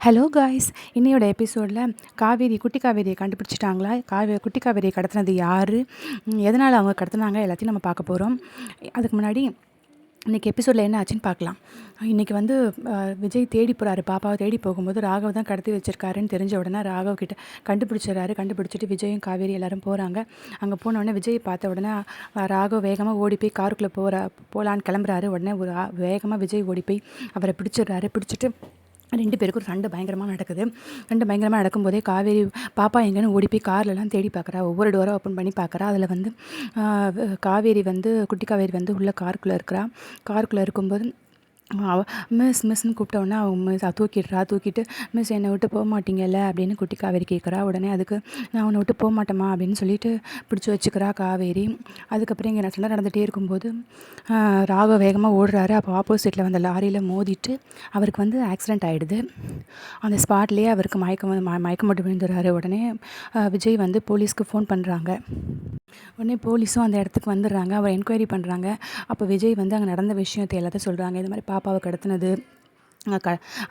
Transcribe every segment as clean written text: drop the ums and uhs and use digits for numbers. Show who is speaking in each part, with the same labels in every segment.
Speaker 1: Hello guys, இன்னையோட எபிசோடில் குட்டி காவேரியை கண்டுபிடிச்சிட்டாங்களா? குட்டி காவேரியை கடத்தினது யார், எதனால் அவங்க கடத்தினாங்க எல்லாத்தையும் நம்ம பார்க்க போகிறோம். அதுக்கு முன்னாடி இன்றைக்கி எபிசோடில் என்ன ஆச்சுன்னு பார்க்கலாம். இன்றைக்கி விஜய் தேடி போகிறாரு. பாப்பாவை தேடி போகும்போது ராகவ் தான் கடத்தி வச்சுருக்காருன்னு தெரிஞ்ச உடனே ராகவ் கிட்ட கண்டுபிடிச்சிட்டு விஜயும் காவேரி எல்லோரும் போகிறாங்க. அங்கே போனவுடனே விஜய் பார்த்த உடனே ராகவ் வேகமாக ஓடி போய் காருக்குள்ளே போகலான்னு கிளம்புறாரு. உடனே வேகமாக விஜய் ஓடி போய் அவரை பிடிச்சிட்டு 2 பேருக்கும் சண்டை பயங்கரமாக நடக்குது. நடக்கும்போதே காவேரி பாப்பா எங்கேன்னு ஓடி போய் கார்லலாம் தேடி பார்க்குறா. ஒவ்வொரு டோரை ஓப்பன் பண்ணி பார்க்குறா. அதில் குட்டி காவேரி உள்ள காருக்குள்ளே இருக்கும்போது மிஸ்ன்னு கூப்பிட்டவுடனே அவங்க தூக்கிட்டு மிஸ் என்னை விட்டு போக மாட்டீங்கல்ல அப்படின்னு குட்டி காவேரி கேட்குறா. உடனே அதுக்கு நான் உன்னை விட்டு போக மாட்டேம்மா அப்படின்னு சொல்லிட்டு பிடிச்சி வச்சுக்கிறா காவேரி. அதுக்கப்புறம் இங்கே சண்டை நடந்துகிட்டே இருக்கும்போது ராக வேகமாக ஓடுறாரு. அப்போ ஆப்போசிட்டில் வந்த லாரியில் மோதிட்டு அவருக்கு ஆக்சிடெண்ட் ஆகிடுது. அந்த ஸ்பாட்லேயே அவருக்கு மயக்கம் மட்டும் விழுந்துடுறாரு. உடனே விஜய் போலீஸ்க்கு ஃபோன் பண்ணுறாங்க. உடனே போலீஸும் அந்த இடத்துக்கு வந்துடுறாங்க. அவர் என்கொயரி பண்ணுறாங்க. அப்போ விஜய் அங்கே நடந்த விஷயத்தை எல்லாத்தையும் சொல்கிறாங்க. இது மாதிரி பாப்பாவை கடத்தினது,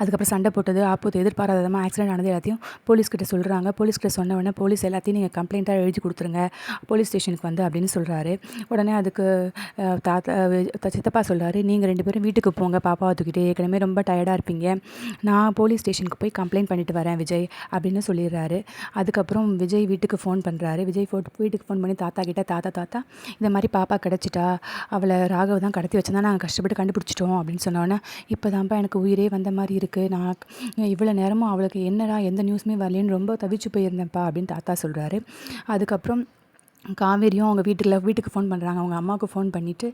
Speaker 1: அதுக்கப்புறம் சண்டை போட்டது, எதிர்பாராத விதமாக ஆக்சிடென்ட் ஆனது எல்லாத்தையும் போலீஸ்கிட்ட சொல்கிறாங்க. போலீஸ்கிட்ட சொன்ன உடனே போலீஸ் எல்லாத்தையும் நீங்கள் கம்ப்ளைண்ட்டாக எழுதி கொடுத்துருங்க போலீஸ் ஸ்டேஷனுக்கு அப்படின்னு சொல்கிறாரு. உடனே அதுக்கு சித்தப்பா சொல்கிறாரு, நீங்கள் 2 பேரும் வீட்டுக்கு போங்க, பாப்பாவை தூக்கிட்டு ஏற்கனவே ரொம்ப டயர்டாக இருப்பீங்க, நான் போலீஸ் ஸ்டேஷனுக்கு போய் கம்ப்ளைண்ட் பண்ணிட்டு வரேன் விஜய் அப்படின்னு சொல்லிடுறாரு. அதுக்கப்புறம் விஜய் வீட்டுக்கு ஃபோன் பண்ணுறாரு. வீட்டுக்கு ஃபோன் பண்ணி தாத்தா கிட்ட தாத்தா இந்த மாதிரி பாப்பா கிடச்சிட்டா, அவளை ராகவ் தான் கடத்தி வச்சுருந்தா, நாங்கள் கஷ்டப்பட்டு கண்டுபிடிச்சிட்டோம் அப்படின்னு சொன்னோன்னே, இப்போ தான்ப்பா எனக்கு உயிரே வந்த மாதிரி இருக்குது, நான் இவ்வளோ நேரமும் அவளுக்கு என்னடா எந்த நியூஸுமே வரலேன்னு ரொம்ப தவிச்சு போயிருந்தேன்ப்பா அப்படின்னு தாத்தா சொல்கிறாரு. அதுக்கப்புறம் காவேரியும் அவங்க வீட்டுக்கு ஃபோன் பண்ணுறாங்க. அவங்க அம்மாவுக்கு ஃபோன் பண்ணிவிட்டு,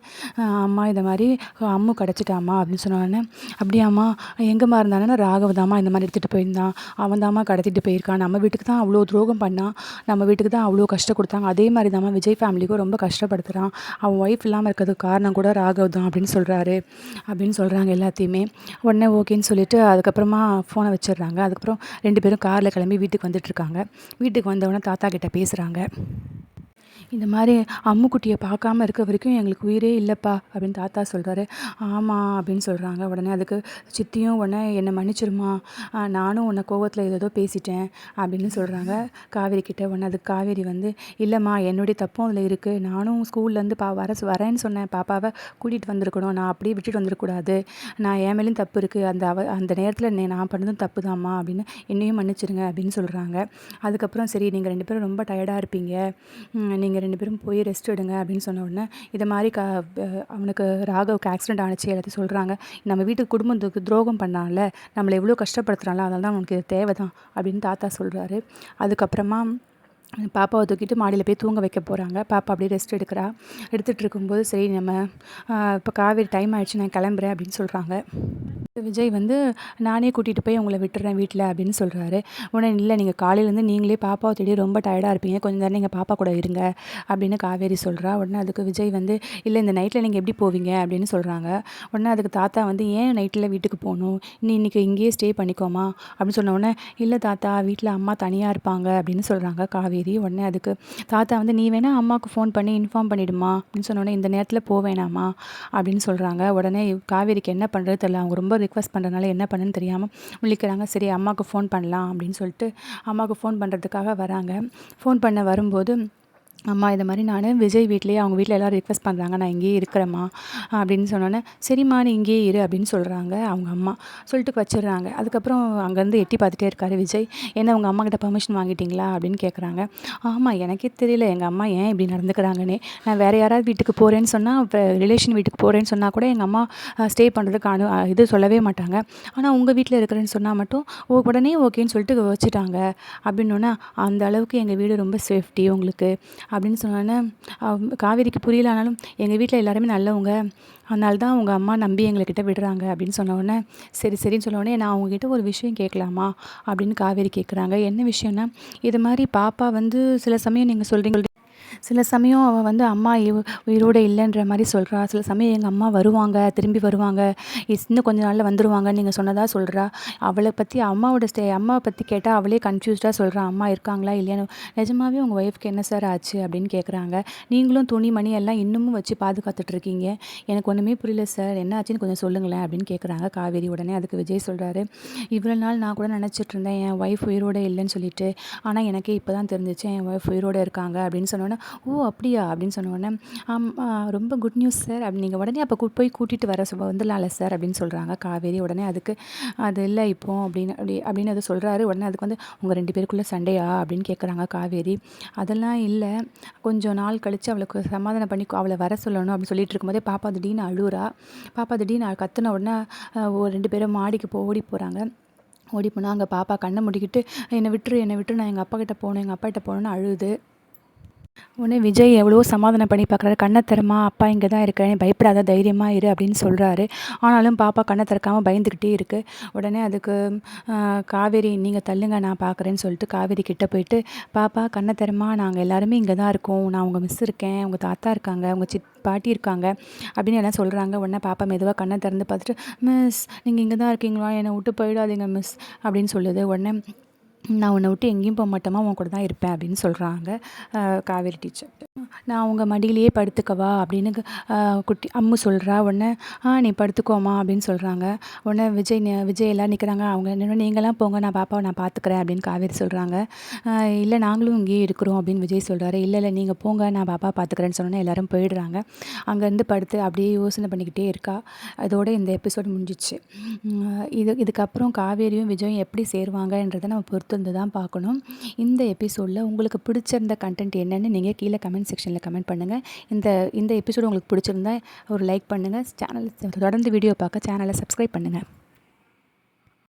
Speaker 1: அம்மா இந்த மாதிரி அம்மு கிடச்சிட்டாம்மா அப்படின்னு சொன்னோடனே, அப்படியாம்மா எங்கேம்மா இருந்தானே, ராகவ் தாம்மா இந்த மாதிரி எடுத்துகிட்டு போயிருந்தான், அவன் தாம்மா கடத்திட்டு போயிருக்கான், நம்ம வீட்டுக்கு தான் அவ்வளோ துரோகம் பண்ணான், நம்ம வீட்டுக்கு தான் அவ்வளோ கஷ்டம் கொடுத்தாங்க, அதே மாதிரி தாம்மா விஜய் ஃபேமிலிக்கும் ரொம்ப கஷ்டப்படுத்துகிறான், அவன் ஒய்ஃப் இல்லாமல் இருக்கிறதுக்கு காரணம் கூட ராகவ் தான் அப்படின்னு சொல்கிறாங்க எல்லாத்தையுமே. உடனே ஓகேன்னு சொல்லிவிட்டு அதுக்கப்புறமா ஃபோனை வச்சிடுறாங்க. அதுக்கப்புறம் 2 பேரும் காரில் கிளம்பி வீட்டுக்கு வந்துட்டுருக்காங்க. வீட்டுக்கு வந்தவுடனே தாத்தா கிட்ட பேசுகிறாங்க. இந்த மாதிரி அம்முக்குட்டியை பார்க்காம இருக்க வரைக்கும் எங்களுக்கு உயிரே இல்லைப்பா அப்படின்னு தாத்தா சொல்கிறாரு. ஆமாம் அப்படின்னு சொல்கிறாங்க. உடனே அதுக்கு சித்தியும் உடனே என்னை மன்னிச்சிருமா, நானும் உன்னை கோவத்தில் ஏதோ பேசிட்டேன் அப்படின்னு சொல்கிறாங்க காவேரி கிட்ட. உடனே அதுக்கு காவேரி இல்லைம்மா என்னுடைய தப்பும் அதில் இருக்குது, நானும் ஸ்கூல்லேருந்து வரேன்னு சொன்னேன், பாப்பாவை கூட்டிகிட்டு வந்திருக்கணும், நான் அப்படியே விட்டுட்டு வந்துடக்கூடாது, நான் என் மேலேயும் தப்பு இருக்குது, அந்த நேரத்தில் நான் பண்ணதும் தப்பு தான்மா அப்படின்னு என்னையும் மன்னிச்சிருங்க அப்படின்னு சொல்கிறாங்க. அதுக்கப்புறம் சரி நீங்கள் 2 பேரும் ரொம்ப டயர்டாக இருப்பீங்க, நீங்கள் 2 பேரும் போய் ரெஸ்ட் எடுங்க அப்படின்னு சொன்ன உடனே, இதை மாதிரி அவனுக்கு ராகவுக்கு ஆக்சிடென்ட் ஆனிச்சு எல்லாத்தையும் சொல்கிறாங்க. நம்ம வீட்டுக்கு குடும்பத்துக்கு துரோகம் பண்ணால, நம்மளை எவ்வளோ கஷ்டப்படுத்துகிறாங்களோ அதனால தான் அவனுக்கு தேவை தான் அப்படின்னு தாத்தா சொல்கிறாரு. அதுக்கப்புறமா பாப்பாவை தூக்கிட்டு மாடியில் போய் தூங்க வைக்க போகிறாங்க. பாப்பா அப்படியே ரெஸ்ட் எடுத்துகிட்டு இருக்கும்போது, சரி நம்ம இப்போ காவேரி டைம் ஆகிடுச்சு, நான் கிளம்புறேன் அப்படின்னு சொல்கிறாங்க. விஜய் நானே கூட்டிகிட்டு போய் உங்களை விட்டுறேன் வீட்டில் அப்படின்னு சொல்கிறாரு. உடனே இல்லை, நீங்கள் காலையிலேருந்து நீங்களே பாப்பாவை தேடி ரொம்ப டயர்டாக இருப்பீங்க, கொஞ்சம் நேரம் நீங்கள் பாப்பா கூட இருங்க அப்படின்னு காவேரி சொல்கிறா. உடனே அதுக்கு விஜய் இல்லை இந்த நைட்டில் நீங்கள் எப்படி போவீங்க அப்படின்னு சொல்கிறாங்க. உடனே அதுக்கு தாத்தா ஏன் நைட்டில் வீட்டுக்கு போகணும், இன்றைக்கி இங்கேயே ஸ்டே பண்ணிக்கோமா அப்படின்னு சொன்ன உடனே, இல்லை தாத்தா வீட்டில் அம்மா தனியாக இருப்பாங்க அப்படின்னு சொல்கிறாங்க காவேரி. உடனே அதுக்கு தாத்தா நீ வேணால் அம்மாவுக்கு ஃபோன் பண்ணி இன்ஃபார்ம் பண்ணிவிடுமா அப்படின்னு சொன்னோடனே, இந்த நேரத்தில் போவேணாமா அப்படின்னு சொல்கிறாங்க. உடனே காவேரிக்கு என்ன பண்ணுறது தெரியல, அவங்க ரொம்ப ரிக்வஸ்ட் பண்ணுறதுனால என்ன பண்ணுன்னு தெரியாமல் முழிக்கிறாங்க. சரி அம்மாவுக்கு ஃபோன் பண்ணலாம் அப்படின்னு சொல்லிட்டு அம்மாவுக்கு ஃபோன் பண்ணுறதுக்காக வராங்க. ஃபோன் பண்ண வரும்போது, அம்மா இந்த மாதிரி நான் விஜய் வீட்லேயே அவங்க வீட்டில் எல்லோரும் ரிக்வெஸ்ட் பண்ணுறாங்க, நான் இங்கேயே இருக்கிறேம்மா அப்படின்னு சொன்னோன்னே, சரிம்மா நீ இங்கேயே இரு அப்படின்னு சொல்கிறாங்க அவங்க அம்மா. சொல்லிட்டு வச்சிடுறாங்க. அதுக்கப்புறம் அங்கேருந்து எட்டி பார்த்துட்டே இருக்காரு விஜய். என்ன உங்கள் அம்மா கிட்ட பர்மிஷன் வாங்கிட்டீங்களா அப்படின்னு கேட்குறாங்க. ஆமாம் எனக்கே தெரியல எங்கள் அம்மா ஏன் இப்படி நடந்துக்கிறாங்கன்னே, நான் வேறு யாராவது வீட்டுக்கு போகிறேன்னு சொன்னால், இப்போ ரிலேஷன் வீட்டுக்கு போகிறேன்னு சொன்னால் கூட எங்கள் அம்மா ஸ்டே பண்ணுறதுக்கு இது சொல்லவே மாட்டாங்க, ஆனால் உங்கள் வீட்டில் இருக்கிறேன்னு சொன்னால் மட்டும் உடனே ஓகேன்னு சொல்லிட்டு வச்சுட்டாங்க அப்படின்னோன்னா, அந்த அளவுக்கு எங்கள் வீடு ரொம்ப சேஃப்டி உங்களுக்கு அப்படின்னு சொன்னோன்னே, காவேரிக்கு புரியல, ஆனாலும் எங்கள் வீட்டில் எல்லாருமே நல்லவங்க, அதனால தான் உங்கள் அம்மா நம்பி எங்கள்கிட்ட விடுறாங்க அப்படின்னு சொன்னோடனே, சரின்னு சொன்னோடனே, நான் உங்ககிட்ட ஒரு விஷயம் கேட்கலாமா அப்படின்னு காவேரி கேட்குறாங்க. என்ன விஷயம்னா, இது மாதிரி பாப்பா சில சமயம் நீங்கள் சொல்கிறீங்க சில சமயம் அவள் வந்து அம்மா உயிரோடு இல்லைன்ற மாதிரி சொல்கிறா. சில சமயம் எங்கள் அம்மா வருவாங்க, திரும்பி வருவாங்க, இன்னும் கொஞ்ச நாளில் வந்துடுவாங்கன்னு நீங்கள் சொன்னதாக சொல்கிறா. அவளை பற்றி அம்மாவை பற்றி கேட்டால் அவளே கன்ஃபியூஸ்டாக சொல்கிறா. அம்மா இருக்காங்களா இல்லையான்னு. நிஜமாவே உங்கள் ஒய்ஃப்க்கு என்ன சார் ஆச்சு அப்படின்னு கேட்குறாங்க. நீங்களும் துணி மணி எல்லாம் இன்னமும் வச்சு பாதுகாத்துட்ருக்கீங்க. எனக்கு ஒன்றுமே புரியல சார், என்ன ஆச்சுன்னு கொஞ்சம் சொல்லுங்களேன் அப்படின்னு கேட்குறாங்க காவேரி. உடனே அதுக்கு விஜய் சொல்கிறாரு, இவ்வளோ நாள் நான் கூட நினச்சிட்டு இருந்தேன் என் ஒய்ஃப் உயிரோடு இல்லைன்னு சொல்லிட்டு. ஆனால் எனக்கே இப்போ தான் தெரிஞ்சிச்சு என் ஒய்ஃப் உயிரோடு இருக்காங்க அப்படின்னு சொன்னோன்னே, ஓ அப்படியா அப்படின்னு சொன்னோடனே, ரொம்ப குட் நியூஸ் சார் அப்படி நீங்கள் உடனே அப்போ போய் கூட்டிகிட்டு வந்துடலாம்ல சார் அப்படின்னு சொல்கிறாங்க காவேரி. உடனே அதுக்கு அது இல்லை இப்போ அப்படின்னு அது சொல்கிறாரு. உடனே அதுக்கு வந்து உங்கள் 2 பேருக்குள்ளே சண்டையா அப்படின்னு கேட்குறாங்க காவேரி. அதெல்லாம் இல்லை, கொஞ்சம் நாள் கழித்து அவளுக்கு சமாதானம் பண்ணி அவளை வர சொல்லணும் அப்படின்னு சொல்லிட்டு இருக்கும்போதே பாப்பா திடீர்னு அழுறா. பாப்பா திடீர்னு கத்துன உடனே 2 பேரும் மாடிக்கு ஓடி போகிறாங்க. ஓடி போனால் அங்கே பாப்பா கண்ணை மூடிக்கிட்டு என்னை விட்டுரு நான் எங்கள் அப்பா கிட்ட போகணுன்னு அழுது. உடனே விஜய் எவ்வளவோ சமாதானம் பண்ணி பார்க்குறாரு. கண்ணை திறம்மா, அப்பா இங்கே தான் இருக்கேன், நீ பயப்படாத, தைரியமாக இரு அப்படின்னு சொல்கிறாரு. ஆனாலும் பாப்பா கண்ணை திறக்காமல் பயந்துக்கிட்டே இருக்குது. உடனே அதுக்கு காவேரி நீங்கள் தள்ளுங்க நான் பார்க்குறேன்னு சொல்லிட்டு காவேரி கிட்டே போயிட்டு, பாப்பா கண்ணை திறம்மா, நாங்கள் எல்லாருமே இங்கே தான் இருக்கோம், நான் உங்கள் மிஸ் இருக்கேன், உங்கள் தாத்தா இருக்காங்க, உங்கள் பாட்டி இருக்காங்க அப்படின்னு எல்லாம் சொல்கிறாங்க. உடனே பாப்பா மெதுவாக கண்ணை திறந்து பார்த்துட்டு, மிஸ் நீங்கள் இங்கே தான் இருக்கீங்களா, என்னை விட்டு போயிடாதீங்க மிஸ் அப்படின்னு சொல்லுது. உடனே நான் உன்னை விட்டு எங்கேயும் போக மாட்டேம்மா, உன் கூட தான் இருப்பேன் அப்படின்னு சொல்கிறாங்க காவேரி டீச்சர். நான் உங்கள் மடியிலேயே படுத்துக்கவா அப்படின்னு குட்டி அம்மு சொல்கிறா. உடனே நீ படுத்துக்கோமா அப்படின்னு சொல்கிறாங்க. உடனே விஜய் எல்லாம் நிற்கிறாங்க. அவங்க நீங்களாம் போங்க, நான் பாப்பாவை நான் பார்த்துக்கிறேன் அப்படின்னு காவேரி சொல்கிறாங்க. இல்லை நாங்களும் இங்கேயே இருக்கிறோம் அப்படின்னு விஜய் சொல்கிறாரு. இல்லை நீங்கள் போங்க, நான் பாப்பா பார்த்துக்கிறேன்னு சொன்னோன்னே எல்லோரும் போயிடுறாங்க. அங்கேருந்து படுத்து அப்படியே யோசனை பண்ணிக்கிட்டே இருக்கா. அதோட இந்த எபிசோடு முடிஞ்சிச்சு. இதுக்கப்புறம் காவேரியும் விஜயும் எப்படி சேருவாங்கன்றதை நம்ம பொறுத்து தான் பார்க்கணும். இந்த எபிசோடில் உங்களுக்கு பிடிச்சிருந்த கண்டென்ட் என்னென்னு நீங்கள் கீழே கமெண்ட் செக்ஷனில் கமெண்ட் பண்ணுங்கள். இந்த எபிசோடு உங்களுக்கு பிடிச்சிருந்தா ஒரு லைக் பண்ணுங்கள். தொடர்ந்து வீடியோ பார்க்க சேனலை சப்ஸ்கிரைப் பண்ணுங்கள்.